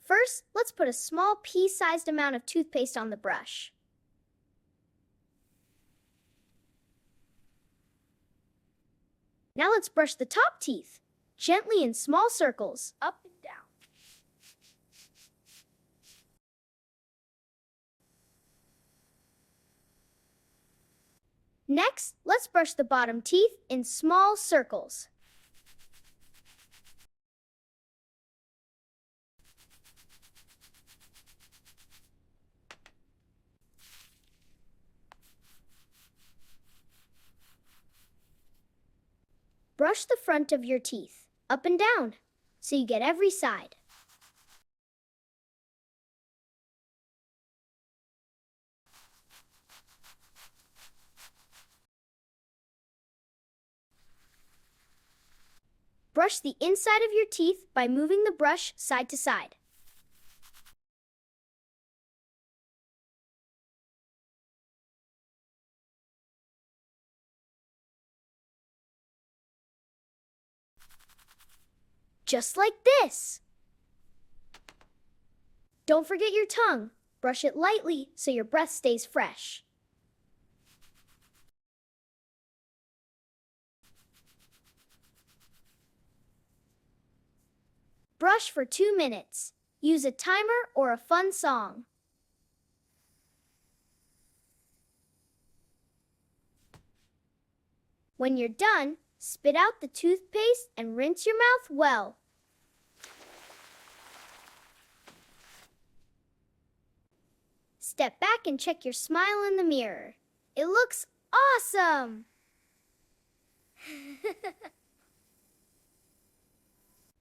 First, let's put a small pea-sized amount of toothpaste on the brush. Now let's brush the top teeth, gently in small circles, up and down. Next, let's brush the bottom teeth in small circles. Brush the front of your teeth, up and down, so you get every side. Brush the inside of your teeth by moving the brush side to side. Just like this. Don't forget your tongue. Brush it lightly so your breath stays fresh. Brush for 2 minutes. Use a timer or a fun song. When you're done, spit out the toothpaste and rinse your mouth well. Step back and check your smile in the mirror. It looks awesome!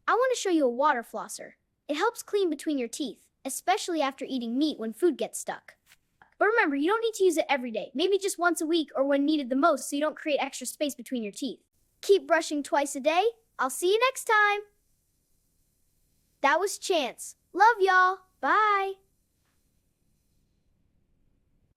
I want to show you a water flosser. It helps clean between your teeth, especially after eating meat when food gets stuck. But remember, you don't need to use it every day. Maybe just once a week or when needed the most so you don't create extra space between your teeth. Keep brushing twice a day. I'll see you next time. That was Chance. Love y'all. Bye.